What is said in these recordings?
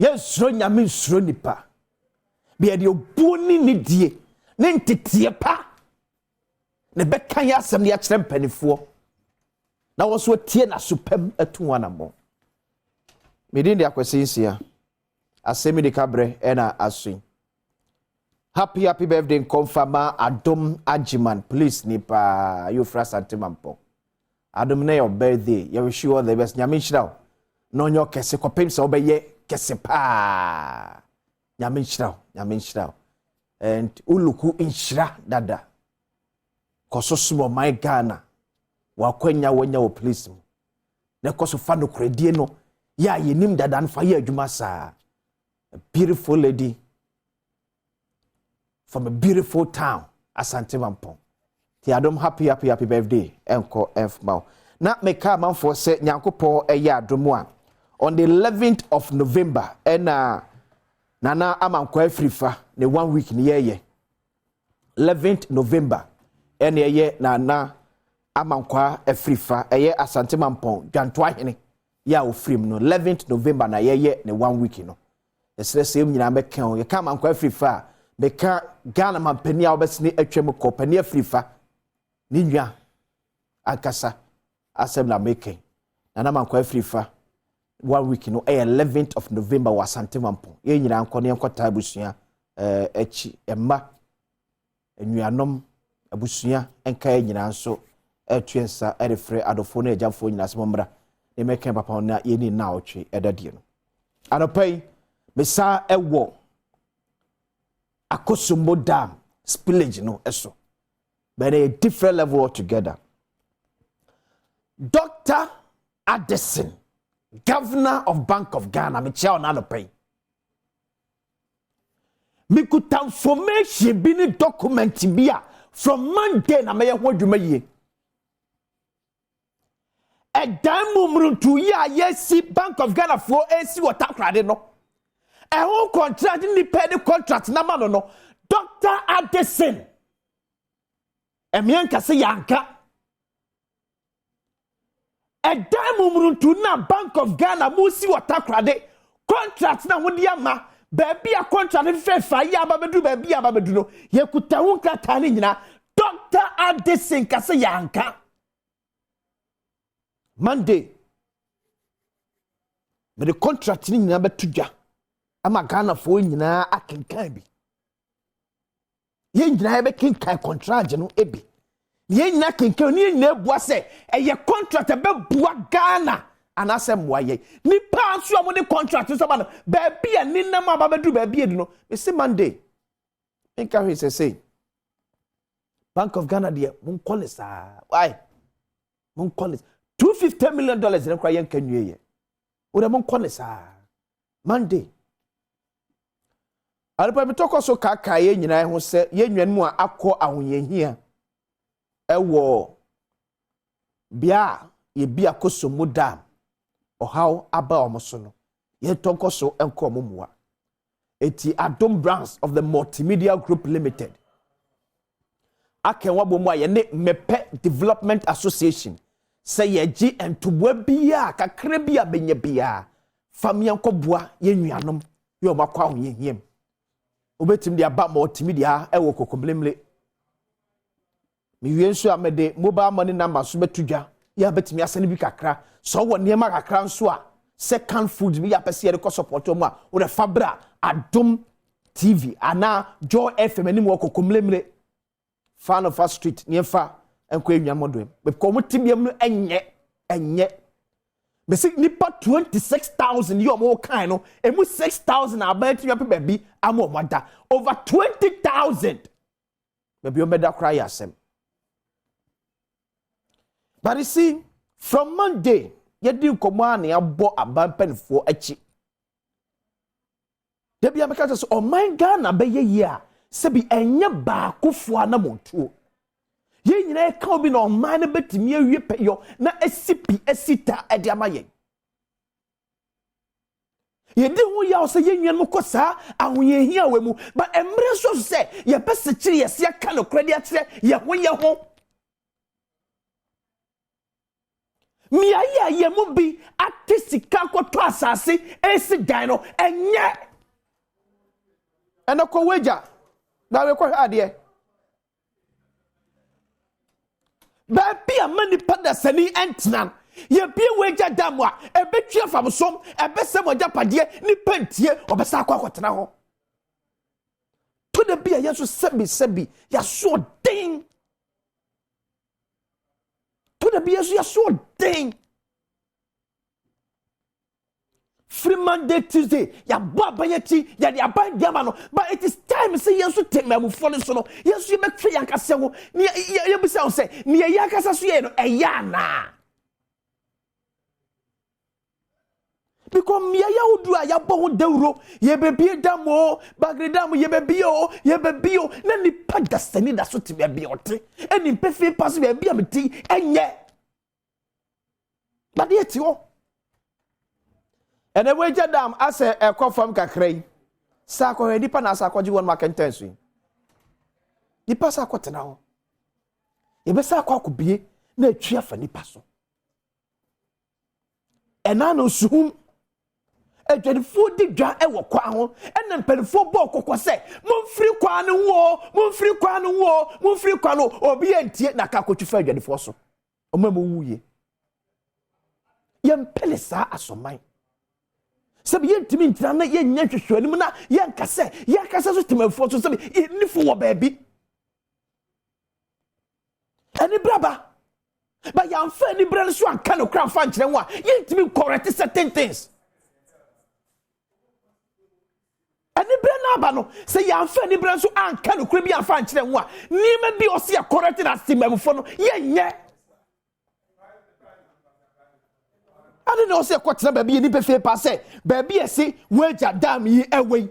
Yensuro nyame nsuro nipa. Be de obuni ni die. Ne ntetie pa. Ne beka ya asem ya kyerɛ mpanifo. Na wo so tie na supam atu wanamo. Medin de akwasinsia. Asemi de kabre ena asun. Happy birthday confirma Adom Ajiman. Please nipa you fras antimampo. Adom na your birthday. You wish you all the best. Nyame nhyira. No nyo kese kopem se obeye kese pa. Nyame nhyira. And uluku nhyira dada. Kososumo my Ghana. Wakwenya wenya wo please me. Na koso fa no kredie no. Ya yenim dada nfa ye adwuma sa. A beautiful lady from a beautiful town, Asante Mampong. Ti Adom happy birthday. Enko enfmao. Na meka manfo se nyankopon eya adomo on the 11th of November ena nana amanko afrifa ne 1 week ni ye 11th November ena ye nana amanko afrifa eye Asante Mampong dwanto ahene ya ofrim no 11th November na ye ne 1 week no esre sem nyina meka o ye ka amanko afrifa beka Ghana mampani a obesini atwam ko pani afrifa ni nwa akasa Asem na making na manko afrifa 1 week no 11th of November wa Asante Mampong ye nyina anko ne nkota abusua echi emma enuanom abusua enka nyina nso etuensa erefre adofo na ejamfo nyina semomra ne meken papa na ye ni na otwe edadie no anopai mesa ewo Akosombo dam spillage no eso but a different level altogether. Dr. Adom, Governor of Bank of Ghana, me chia on pay. Me could transformation bini document bia from Monday na me what you may. A dime to yes Bank of Ghana for AC water credit no. A whole contract in the penny contract number no. Dr. Adom. Emianka se yanka. A dime to na Bank of Ghana musi water credit contract na wodi ama baby a contract fe fa ya babedu baby ababedu no ye kuta wonka tani nyina Dr. Adom ka se yanka. Monday me the contract ni nyina betuja ama Ghana fo nyina akenkan bi ye nyina be kenkan contract no ebi ye nyina kenkan ni nyina bua se eye contract be bua Ghana anasem waye ni pa nso am the contract so ba no ba bia ni nam ababedu ba bia du no me say Monday enka he say Bank of Ghana de mon call sa why mon call $250 million in kwa yen kanwie ye o de mon call sa Monday Alpa me toko so kaka ye nyina ho se ye nwan mu a akọ ahonyehia ewo bia ye bia Akosombo dam ohaw aba omoso no ye toko so enko omomua eti Adom branch of the Multimedia Group Limited akenwa bomu a ye ne Mepe Development Association say ye gi entobwa bia kakra bia benya bia famia nkobua ye nwanom ye omakwa ahonyehia obetim dia ba multimedia ewo kokomlemle mi wiensu amede mobile money number so betudwa ya betimi asane bi kakra so wo niema kakra nso a second food bi ya pese ye ko support mu a wo de fabra Adom TV ana Joy FM ni mo kokomlemle fan of street niefa enko enwa modem be ko mutibiam no enye Besi nipa 26,000 yo mo kind no emu 6,000 about you baby amo mada over 20,000 baby o meda cry Asem. But you see from Monday ye di nkomo na abo abampanfo achi debi ameka so oh my Ghana be ye ya se bi enye ba akofo anamontuo ye nyina ka obi na oman na betimi awie peyo na asipi asita ade amaye ye di hu ya o se ye nwan ko sa ahoyehia we mu ba emre so se ye pese kire ye se aka no kredi akire ye ho Miaya yemu bi ate sika kwoto asase esi dan no enye. Eno ko weja. Na we ko ade. Ba bia mani pada sani entnan. Ye bia weja damwa ebetwa famsom ebesem ojapade ni pantie obesa akwa ho. To the bia yesu sebi ya so ding. To the bia yesu ya so ding. Free Monday, Tuesday, ya baba yeti, ya di aban diamano. But it is time say yesu take me follow so no. Yesu make free yankasa ho. Ni ye be say ni yankasa so ye no eya na. Because miya udu a ya bo deuro ye bebie damo bagredam ye bebio na ni pada sani da so te bebie ote eni pefe pass bebie ameti enye ba de ti o ene weja dam ase ekofam kakrai sa ko hedi pa na sa ko ji won makentensu ni pa sa ko tena ho ye be sa ko akobie na atwa fa ni pa so ena no suhum ejadifo di dwa ewo kwa ho ena mpanifo bo kokko se momfiri kwa no obi entie na ka kotwifa ejadifo so omamo wuye yempele sa asoman sabi yentimi ntina na yenya hwehwani mu na yenkasa so temafo so sabi nifo wo baabi ani braba ba yamfa ni brane so anka no kra fa nkyere ho a yentimi correct certain things. Ani brana aba no se yamfa ni brana so anka no kura bi afa nkyere ho a nima bi o se correct na simamfo no yenye ani no se kwotena ba bi ni pefe pa se ba bi ese weja dam yi away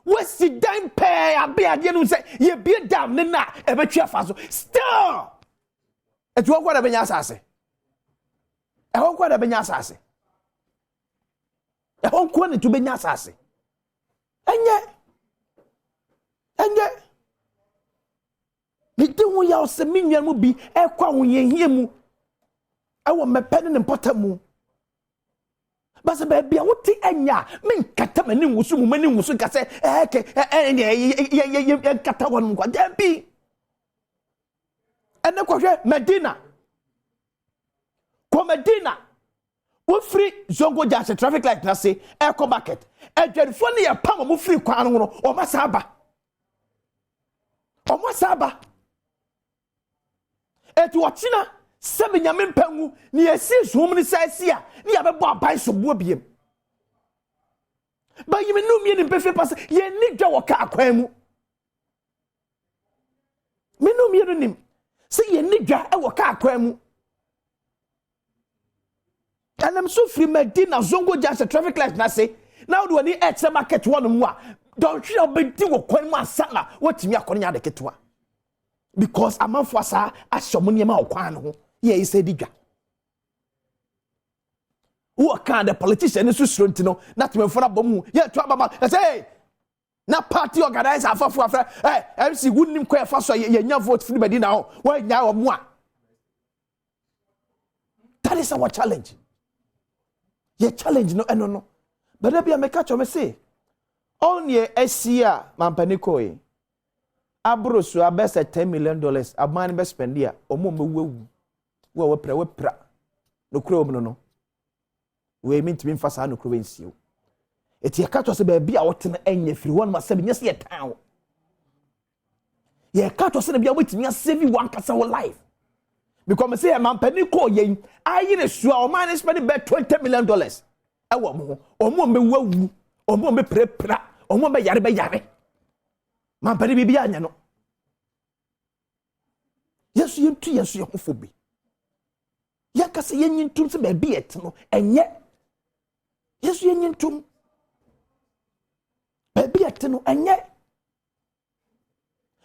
wesi dan pe abi ade no se ye bi dam ne na e betwa fa so still etu okwa da benya asase e honkwa da benya asase e honkwa ne tu benya asase enye bidi hu ya ose minwan mu bi ekwa hu yehie mu ewo mepene ne potamu basa ba bia woti enya men kata mani wusu mu mani wusu ka se ye kata wonu kwa dabi ene kwhwe Medina ko Medina wo free zongo jase traffic light na se eco market edwerfo ne ye pam mo free kwan no o masaba etu ochina sebe nyame mpangu ne yesi zoom ne saisi a ne ya bebo abai so bo biem ba yime no mie ne mpefe pass ye ni dwa wo ka akwan mu me no mie no nim se ye ni dwa e wo ka akwan mu. And I'm so free Medina zongo just a traffic light na say now do any extra market one more don't you be wo kwan mu asala what me akonya de ketwa because amanfo asa asomuni ma okwan ho ye is edidwa who can the politician so strong no not me for abomu ye to ababa say na party organizer afafo afra MC wunnim kwa fa so ye nya vote free Medina ho wa nya wo mu a that is our challenge. Ye challenge no eno no but there be a catch me say on ye Asia mampaniko abrosu abese $10 million aman be spend here omo mewu we pra no kro no we mean to be fasa no kro ensio eti ye catch us be bia wotena enye free one ma se be nyese ye town ye catch us na bia wetimi save one kasa wo life. Because me say mampaniko yen ayi ne sua o man spend be $20 million e wo mo omo me wawu omo me prepra omo be yare mampani bibi anya no yesu ye hofo bi yakase yenyintum se ba bi et no enye yesu yenyintum ba bi et no enye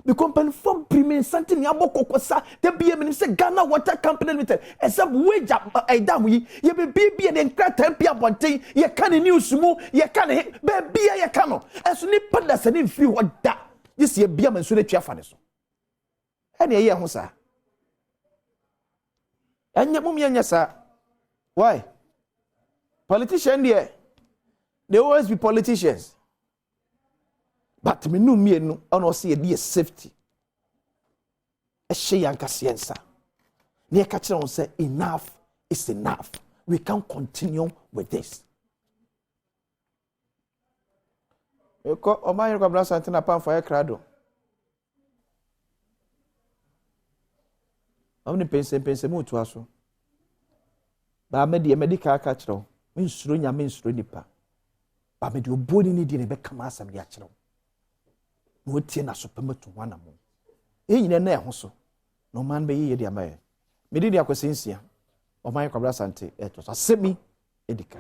the company from premium something yabo kokosa the BM say Ghana Water Company Limited except wage Adom ye be and crata pia bonte ye can news mu ye can be ye can as ni pada se ni free what da this ye bia man so na twa fa ne so ene ye ho sa anya mum yanya sa why politician there they always be politicians but me no mienu ono se ye safety e hye yanka siensa ne ka kire on say enough is enough we can continue with this eko o man yoko brasa antina pan for krado amni pense mu to aso ba me de medical ka kire me nsuro nya me nsuro nipa ba me de oboni ni de ne be kama asam de a kire no tie na so pemato wana mo enyine na ehwo so no man be ye de amaye me de Akosensia o man yoko brasa ante eto asemi edika